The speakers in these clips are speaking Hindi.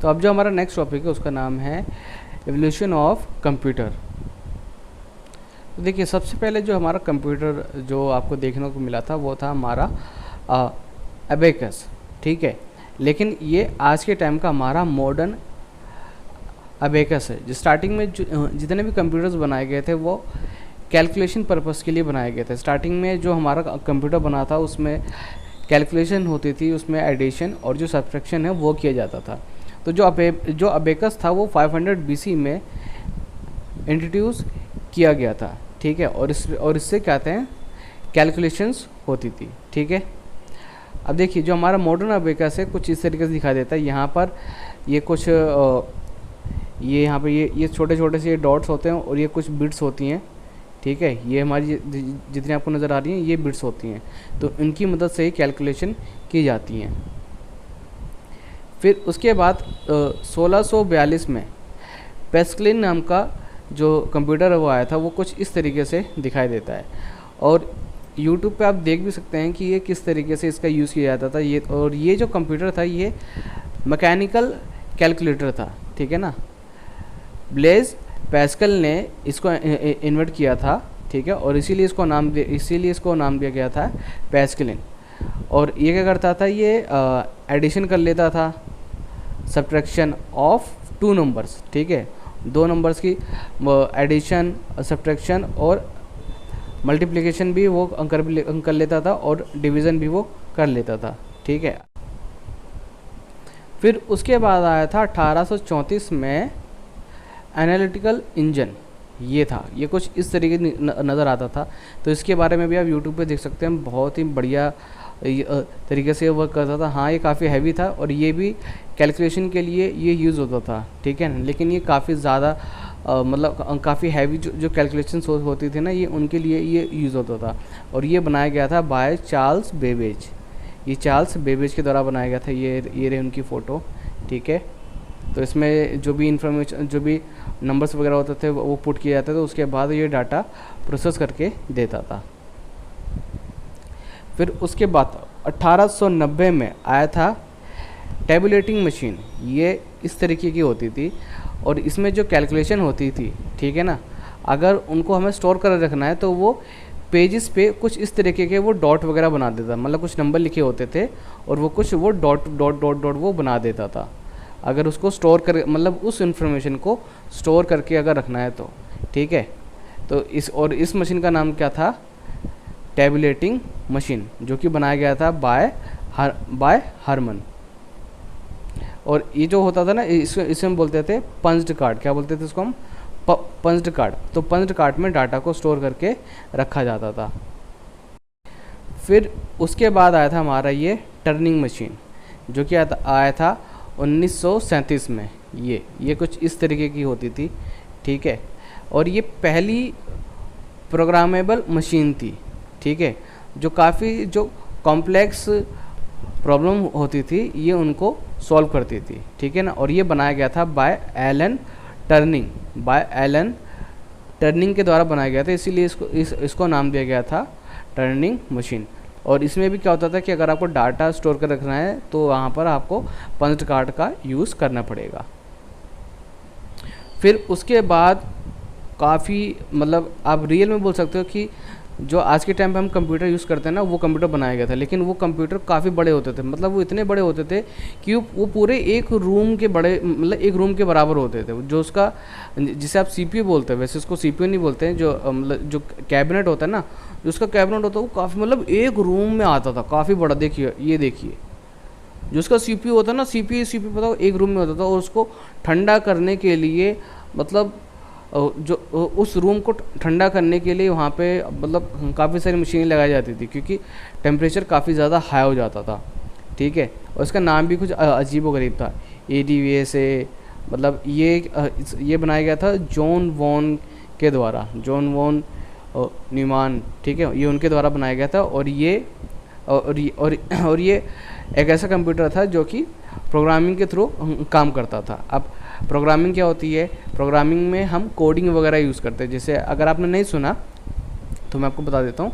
तो अब जो हमारा नेक्स्ट टॉपिक है उसका नाम है एवोल्यूशन ऑफ कंप्यूटर। तो देखिए, सबसे पहले जो हमारा कंप्यूटर जो आपको देखने को मिला था वो था हमारा अबेकस, ठीक है। लेकिन ये आज के टाइम का हमारा मॉडर्न अबेकस है। जो स्टार्टिंग में जितने भी कंप्यूटर्स बनाए गए थे वो कैलकुलेशन पर्पस के लिए बनाए गए थे। स्टार्टिंग में जो हमारा कंप्यूटर बना था उसमें कैलकुलेशन होती थी, उसमें एडिशन और जो सब्ट्रैक्शन है वो किया जाता था। तो जो अबेकस था वो 500 BC में इंट्रोड्यूस किया गया था, ठीक है। और इससे क्या कहते हैं, कैलकुलेशंस होती थी, ठीक है। अब देखिए, जो हमारा मॉडर्न अबेकस है कुछ इस तरीके से दिखाई देता है। यहाँ पर ये कुछ ये यहाँ पे ये छोटे छोटे से डॉट्स होते हैं और ये कुछ बिट्स होती हैं, ठीक है। ये हमारी जितनी आपको नज़र आ रही हैं ये बिट्स होती हैं, तो इनकी मदद से ही कैलकुलेशन की जाती हैं। फिर उसके बाद 1642 में पैस्कलिन नाम का जो कंप्यूटर वो आया था, वो कुछ इस तरीके से दिखाई देता है। और यूट्यूब पे आप देख भी सकते हैं कि ये किस तरीके से इसका यूज़ किया जाता था। ये जो कंप्यूटर था ये मैकेनिकल कैलकुलेटर था, ठीक है ना। ब्लेज पैस्कल ने इसको इन्वेंट किया था, ठीक है। और इसीलिए इसको नाम दिया गया था पैस्कलिन। और ये क्या करता था, ये एडिशन कर लेता था, सब्ट्रैक्शन ऑफ 2 नंबर्स, ठीक है। 2 नंबर्स की एडिशन, सब्ट्रैक्शन और मल्टीप्लिकेशन भी वो कर लेता था और डिवीज़न भी वो कर लेता था, ठीक है। फिर उसके बाद आया था 1834 में एनालिटिकल इंजन। ये था, ये कुछ इस तरीके नज़र आता था। तो इसके बारे में भी आप यूट्यूब पे देख सकते हैं, बहुत ही बढ़िया तरीके से वर्क करता था। हाँ, ये काफ़ी हैवी था और ये भी कैलकुलेशन के लिए ये यूज़ होता था, ठीक है। लेकिन ये काफ़ी ज़्यादा मतलब काफ़ी हैवी जो कैलकुलेशन होती थी ना, ये उनके लिए ये यूज़ होता था। और ये बनाया गया था बाय चार्ल्स बेबेज। ये चार्ल्स बेबेज के द्वारा बनाया गया था। ये रही उनकी फ़ोटो, ठीक है। तो इसमें जो भी इंफॉर्मेशन, जो भी नंबर्स वगैरह होते थे वो पुट किए जाते थे, तो उसके बाद ये डाटा प्रोसेस करके देता था। फिर उसके बाद 1890 में आया था टेबुलेटिंग मशीन। ये इस तरीके की होती थी और इसमें जो कैलकुलेशन होती थी, ठीक है ना, अगर उनको हमें स्टोर कर रखना है तो वो पेजेस पे कुछ इस तरीके के वो डॉट वगैरह बना देता, मतलब कुछ नंबर लिखे होते थे और वो कुछ वो डॉट डॉट डॉट डॉट वो बना देता था। अगर उसको स्टोर कर, मतलब उस इंफॉर्मेशन को स्टोर करके अगर रखना है तो, ठीक है। तो इस मशीन का नाम क्या था, टेबुलेटिंग मशीन, जो कि बनाया गया था बाय हरमन। और ये जो होता था ना, इसे हम बोलते थे पंच्ड कार्ड। क्या बोलते थे इसको हम, पंच्ड कार्ड। तो पंच्ड कार्ड में डाटा को स्टोर करके रखा जाता था। फिर उसके बाद आया था हमारा ये टर्निंग मशीन, जो कि आया था 1937 में। ये कुछ इस तरीके की होती थी, ठीक है। और ये पहली प्रोग्रामेबल मशीन थी, ठीक है, जो काफ़ी जो कॉम्प्लेक्स प्रॉब्लम होती थी ये उनको सॉल्व करती थी, ठीक है ना। और ये बनाया गया था बाय एलन टर्निंग के द्वारा बनाया गया था, इसीलिए इसको नाम दिया गया था टर्निंग मशीन। और इसमें भी क्या होता था कि अगर आपको डाटा स्टोर कर रखना है तो वहाँ पर आपको पंच्ड कार्ड का यूज़ करना पड़ेगा। फिर उसके बाद काफ़ी, मतलब आप रियल में बोल सकते हो कि जो आज के टाइम पे हम कंप्यूटर यूज़ करते हैं ना, वो कंप्यूटर बनाया गया था। लेकिन वो कंप्यूटर काफ़ी बड़े होते थे, मतलब वो इतने बड़े होते थे कि वो पूरे एक रूम के बड़े, मतलब एक रूम के बराबर होते थे। जो उसका, जिसे आप CPU बोलते हैं, वैसे उसको CPU नहीं बोलते हैं, जो मतलब जो कैबिनेट होता है ना, जो उसका कैबिनेट होता है वो काफ़ी, मतलब एक रूम में आता था, काफ़ी बड़ा। देखिए, ये देखिए, जो उसका CPU होता है ना, CPU पता हो एक रूम में होता था। और उसको ठंडा करने के लिए, मतलब जो उस रूम को ठंडा करने के लिए वहाँ पे मतलब काफ़ी सारी मशीनें लगाई जाती थी, क्योंकि टेम्परेचर काफ़ी ज़्यादा हाई हो जाता था, ठीक है। और इसका नाम भी कुछ अजीब व गरीब था, ADVA से। मतलब ये बनाया गया था जॉन वॉन के द्वारा, जॉन वॉन न्यूमान, ठीक है, ये उनके द्वारा बनाया गया था। और ये एक ऐसा कंप्यूटर था जो कि प्रोग्रामिंग के थ्रू काम करता था। अब प्रोग्रामिंग क्या होती है, प्रोग्रामिंग में हम कोडिंग वगैरह यूज़ करते हैं। जैसे अगर आपने नहीं सुना तो मैं आपको बता देता हूँ।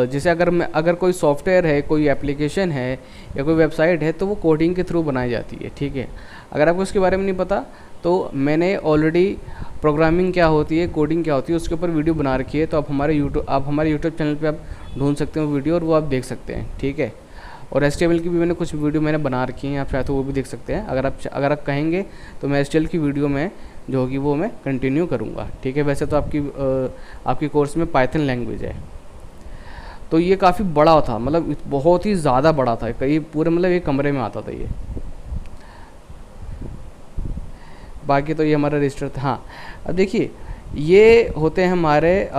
जैसे अगर कोई सॉफ्टवेयर है, कोई एप्लीकेशन है या कोई वेबसाइट है, तो वो कोडिंग के थ्रू बनाई जाती है, ठीक है। अगर आपको इसके बारे में नहीं पता तो मैंने ऑलरेडी प्रोग्रामिंग क्या होती है, कोडिंग क्या होती है, उसके ऊपर वीडियो बना रखी है। तो आप हमारे यूट्यूब चैनल पे आप ढूंढ सकते हो वीडियो, और वो आप देख सकते हैं, ठीक है। और HTML की भी मैंने कुछ वीडियो बना रखी हैं, आप चाहे तो वो भी देख सकते हैं। अगर आप कहेंगे तो मैं HTML की वीडियो में जो होगी वो मैं कंटिन्यू करूँगा, ठीक है। वैसे तो आपकी कोर्स में पाइथन लैंग्वेज है। तो ये काफ़ी बड़ा था, मतलब बहुत ही ज़्यादा बड़ा था, कई पूरे मतलब एक कमरे में आता था ये। बाकी तो ये हमारा रजिस्टर था। हाँ, अब देखिए ये होते हैं हमारे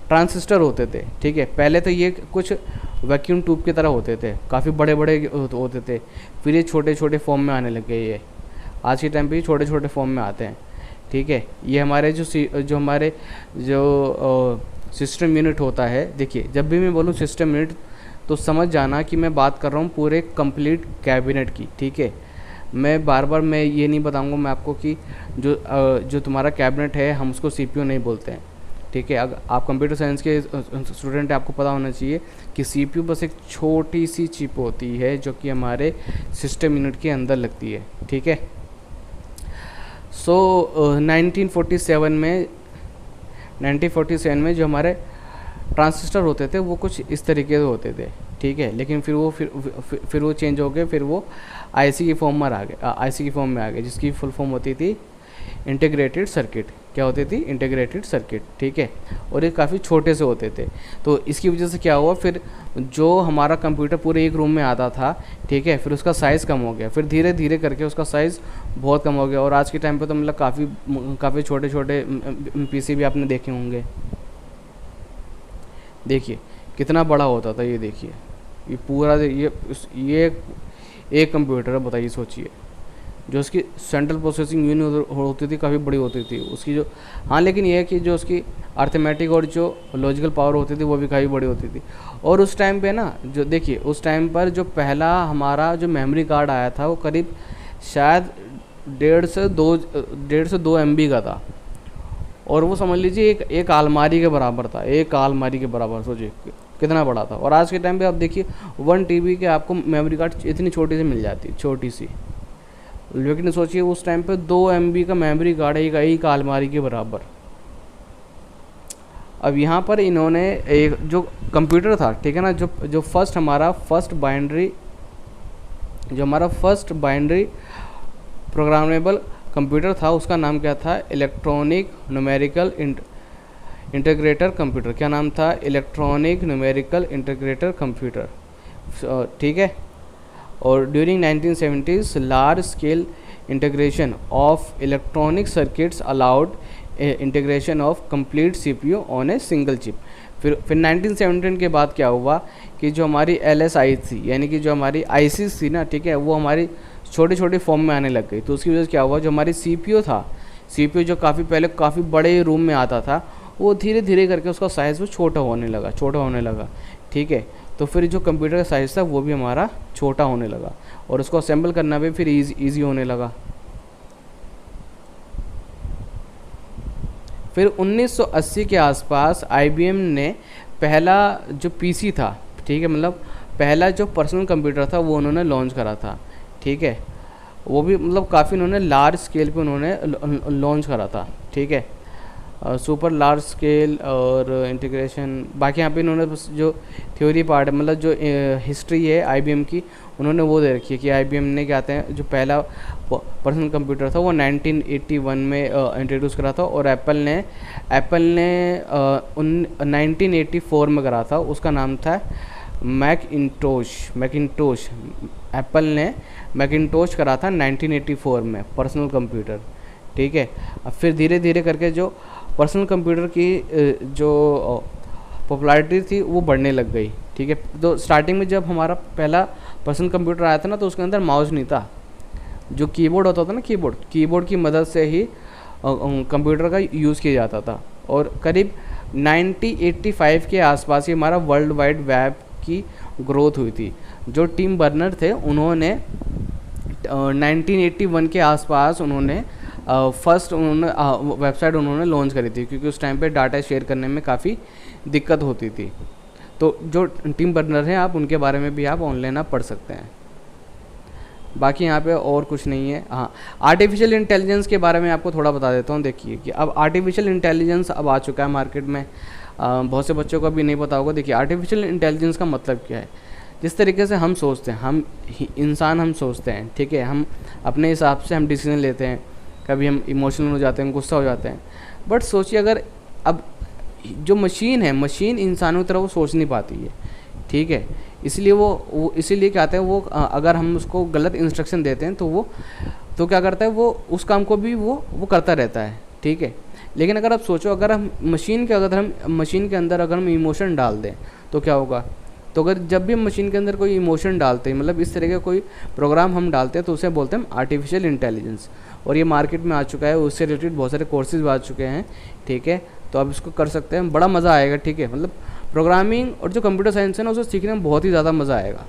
ट्रांजिस्टर होते थे, ठीक है। पहले तो ये कुछ वैक्यूम ट्यूब की तरह होते थे, काफ़ी बड़े बड़े होते थे। फिर ये छोटे छोटे फॉर्म में आने लग गए। ये आज के टाइम पे ये छोटे छोटे फॉर्म में आते हैं, ठीक है। ये हमारे जो सिस्टम यूनिट होता है, देखिए जब भी मैं बोलूँ सिस्टम यूनिट तो समझ जाना कि मैं बात कर रहा हूँ पूरे कंप्लीट कैबिनेट की, ठीक है। मैं बार बार मैं ये नहीं बताऊँगा मैं आपको कि जो तुम्हारा कैबिनेट है हम उसको CPU नहीं बोलते हैं, ठीक है। अगर आप कंप्यूटर साइंस के स्टूडेंट हैं, आपको पता होना चाहिए कि CPU बस एक छोटी सी चिप होती है जो कि हमारे सिस्टम यूनिट के अंदर लगती है, ठीक है। 1947 में जो हमारे ट्रांजिस्टर होते थे वो कुछ इस तरीके से होते थे, ठीक है। लेकिन फिर वो चेंज हो गए, फिर वो IC की फॉर्म में आ गए, जिसकी फुल फॉर्म होती थी इंटीग्रेटेड सर्किट। क्या होती थी? इंटीग्रेटेड सर्किट, ठीक है। और ये काफ़ी छोटे से होते थे। तो इसकी वजह से क्या हुआ, फिर जो हमारा कंप्यूटर पूरे एक रूम में आता था, ठीक है, फिर उसका साइज़ कम हो गया, फिर धीरे धीरे करके उसका साइज़ बहुत कम हो गया। और आज के टाइम पे तो मतलब काफ़ी छोटे छोटे PC भी आपने देखे होंगे। देखिए कितना बड़ा होता था ये, देखिए ये पूरा ये एक कंप्यूटर है, बताइए, सोचिए। जो उसकी सेंट्रल प्रोसेसिंग यूनिट होती थी काफ़ी बड़ी होती थी उसकी जो। हाँ, लेकिन ये है कि जो उसकी अर्थमेटिक और जो लॉजिकल पावर होती थी वो भी काफ़ी बड़ी होती थी। और उस टाइम पे ना, जो देखिए उस टाइम पर जो पहला हमारा जो मेमोरी कार्ड आया था वो करीब शायद 1.5 से 2 MB का था। और वो समझ लीजिए एक अलमारी के बराबर था, एक अलमारी के बराबर, सोचिए कितना बड़ा था। और आज के टाइम पे आप देखिए 1 TB के आपको मेमोरी कार्ड इतनी छोटी सी मिल जाती है, छोटी सी। लेकिन सोचिए उस टाइम पे 2 MB का मेमोरी कार्ड एक अलमारी के बराबर। अब यहाँ पर इन्होंने एक जो कंप्यूटर था, ठीक है ना, जो हमारा फर्स्ट बाइनरी प्रोग्रामेबल कंप्यूटर था, उसका नाम क्या था? Electronic numerical integrator computer. क्या नाम था? इलेक्ट्रॉनिक न्यूमेरिकल इंटीग्रेटर कंप्यूटर, ठीक है। और during 1970s large scale integration of electronic circuits allowed integration of complete CPU on a single chip. फिर 1917 के बाद क्या हुआ कि जो हमारी LSI थी, यानी कि जो हमारी ICs थी ना, ठीक है, वो हमारी छोटे छोटे फॉर्म में आने लग गई। तो उसकी वजह से क्या हुआ, जो हमारी CPU था, CPU जो पहले काफ़ी बड़े रूम में आता था, वो धीरे धीरे करके उसका साइज़ वो छोटा होने लगा, ठीक है। तो फिर जो कंप्यूटर का साइज़ था वो भी हमारा छोटा होने लगा, और उसको असेंबल करना भी फिर ईजी होने लगा। फिर 1980 के आसपास IBM ने पहला जो PC था, ठीक है, मतलब पहला जो पर्सनल कंप्यूटर था वो उन्होंने लॉन्च करा था, ठीक है। वो भी मतलब काफ़ी उन्होंने लार्ज स्केल पे उन्होंने लॉन्च करा था, ठीक है, सुपर लार्ज स्केल और इंटीग्रेशन। बाकी यहाँ पे इन्होंने बस जो थ्योरी पार्ट है, मतलब जो हिस्ट्री है IBM की, उन्होंने वो दे रखी है कि IBM ने क्या कहते हैं, जो पहला पर्सनल कंप्यूटर था वो 1981 में इंट्रोड्यूस करा था। और एप्पल ने 1984 में करा था, उसका नाम था मैकिंटोश। एप्पल ने मैकिंटोश करा था 1984 में पर्सनल कंप्यूटर, ठीक है। अब फिर धीरे धीरे करके जो पर्सनल कंप्यूटर की जो पॉपुलैरिटी थी वो बढ़ने लग गई, ठीक है। तो स्टार्टिंग में जब हमारा पहला पर्सनल कंप्यूटर आया था ना, तो उसके अंदर माउस नहीं था, जो कीबोर्ड होता था ना, कीबोर्ड की मदद से ही कंप्यूटर का यूज़ किया जाता था। और करीब 1985 के आसपास ही हमारा वर्ल्ड वाइड वेब की ग्रोथ हुई थी। जो टिम बर्नर थे, उन्होंने 1981 के आसपास उन्होंने फर्स्ट उन्होंने वेबसाइट उन्होंने लॉन्च करी थी, क्योंकि उस टाइम पे डाटा शेयर करने में काफ़ी दिक्कत होती थी। तो जो टीम बर्नर हैं आप उनके बारे में भी आप ऑनलाइन आप पढ़ सकते हैं। बाकी यहाँ पे और कुछ नहीं है। हाँ, आर्टिफिशियल इंटेलिजेंस के बारे में आपको थोड़ा बता देता हूँ। देखिए कि अब आर्टिफिशियल इंटेलिजेंस अब आ चुका है मार्केट में, बहुत से बच्चों को अभी नहीं पता होगा। देखिए आर्टिफिशियल इंटेलिजेंस का मतलब क्या है। जिस तरीके से हम सोचते हैं, हम इंसान हम सोचते हैं, ठीक है, हम अपने हिसाब से हम डिसीजन लेते हैं, कभी हम इमोशनल हो जाते हैं, गुस्सा हो जाते हैं। बट सोचिए अगर अब जो मशीन है, मशीन इंसानों की तरह वो सोच नहीं पाती है, ठीक है, इसलिए वो इसीलिए क्या कहते हैं वो अगर हम उसको गलत इंस्ट्रक्शन देते हैं तो वो तो क्या करता है, वो उस काम को भी वो करता रहता है, ठीक है। लेकिन अगर आप सोचो, अगर हम मशीन के अंदर अगर हम इमोशन डाल दें तो क्या होगा। तो अगर जब भी हम मशीन के अंदर कोई इमोशन डालते हैं, मतलब इस तरह का कोई प्रोग्राम हम डालते हैं, तो उसे बोलते हैं हम आर्टिफिशियल इंटेलिजेंस। और ये मार्केट में आ चुका है, उससे रिलेटेड बहुत सारे कोर्सेज आ चुके हैं, ठीक है। तो आप इसको कर सकते हैं, बड़ा मज़ा आएगा, ठीक है। मतलब प्रोग्रामिंग और जो कंप्यूटर साइंस है ना, उसे सीखने में बहुत ही ज़्यादा मज़ा आएगा।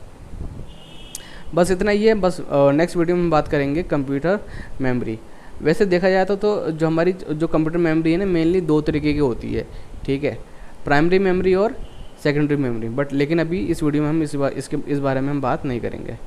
बस इतना ही है। बस नेक्स्ट वीडियो में बात करेंगे कंप्यूटर मेमोरी। वैसे देखा जाए तो जो हमारी जो कंप्यूटर मेमोरी है ना, मेनली 2 तरीके की होती है, ठीक है, प्राइमरी मेमोरी और सेकेंडरी मेमोरी। बट लेकिन अभी इस वीडियो में हम इस बारे में हम बात नहीं करेंगे।